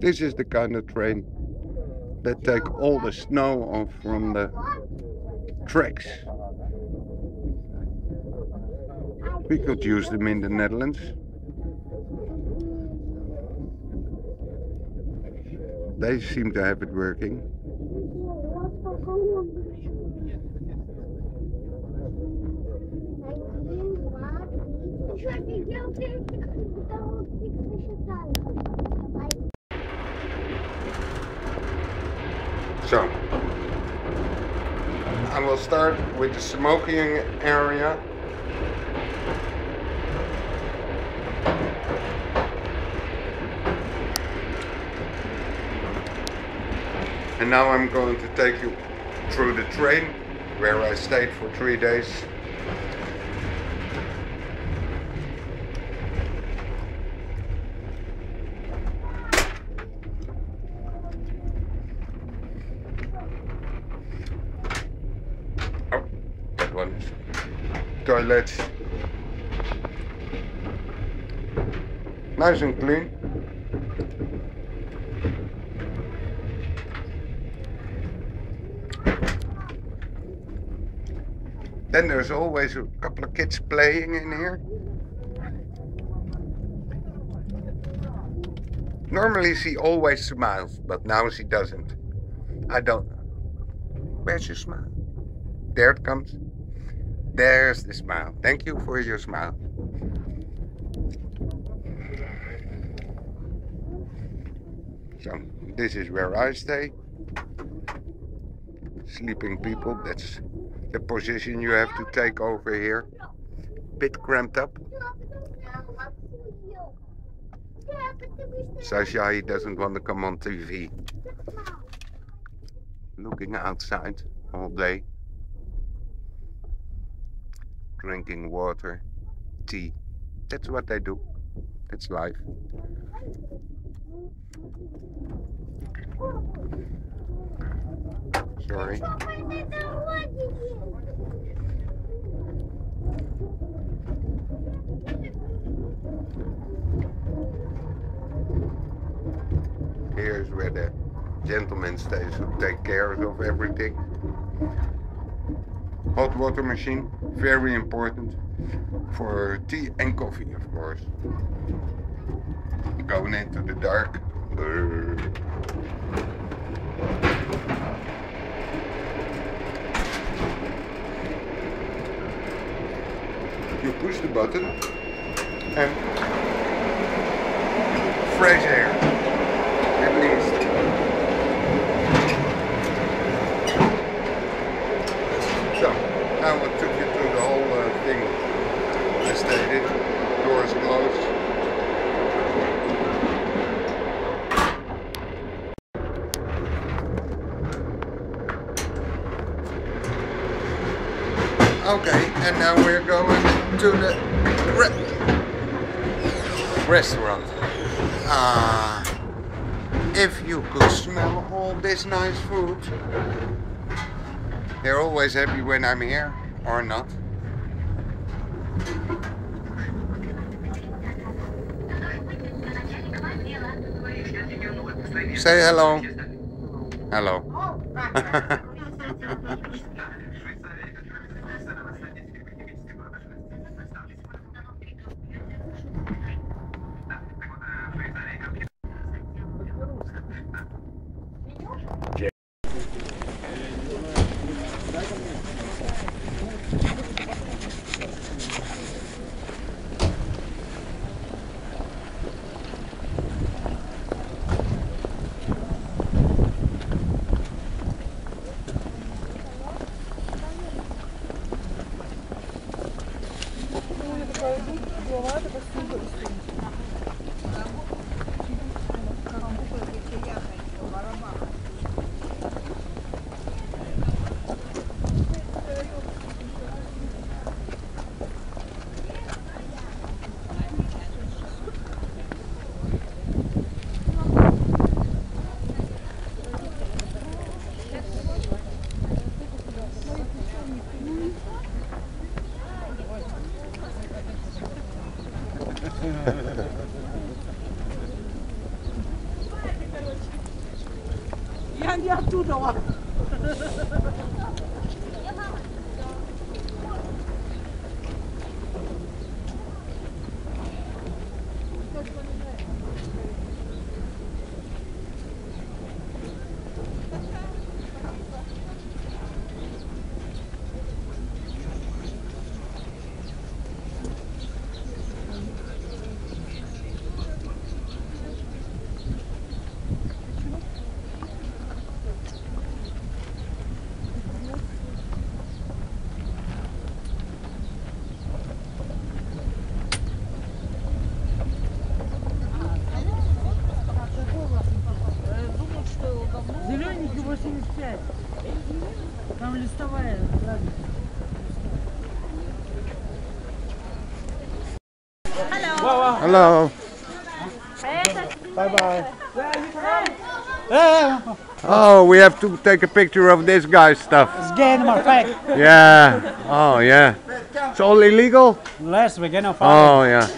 This is the kind of train that take all the snow off from the tracks. We could use them in the Netherlands. They seem to have it working. So, I will start with the smoking area. And now I'm going to take you through the train where I stayed for 3 days. Toilets. Nice and clean. Then there's always a couple of kids playing in here. Normally she always smiles, but now she doesn't. I don't know. Where's your smile? There it comes. There's the smile. Thank you for your smile. So, this is where I stay. Sleeping people, that's the position you have to take over here. Bit cramped up. Sasha, he doesn't want to come on TV. Looking outside all day. Drinking water, tea. That's what they do. That's life. Sorry. Here's where the gentleman stays who take care of everything. Hot water machine, very important for tea and coffee, of course. Going into the dark. You push the button and fresh air, at least. So, now I took you through the whole thing. I stated, doors closed. Okay, and now we're going to the restaurant. If you could smell all this nice food. They're always happy when I'm here, or not. Say hello. Hello. Ja, ja, doe dat. Зелененький 85. Там листовая. Hello. Hello. Bye bye. Oh, we have to take a picture of this guy's stuff. It's getting my back. Yeah. Oh, yeah. It's all illegal? Last weekend of Oh, yeah.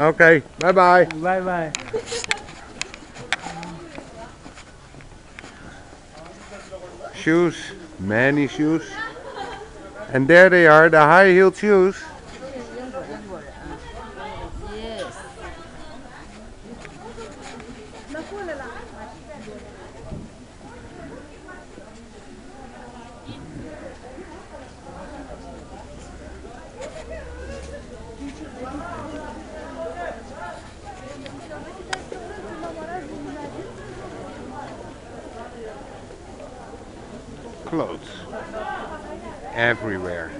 Okay. Bye bye. Bye bye. Shoes. Many shoes. And there they are, the high-heeled shoes. Yes. Clothes. Everywhere.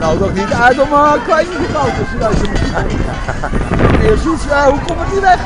Nou, toch niet uit om een kleine foto's te doen. Eerst iets, hoe kom ik niet weg?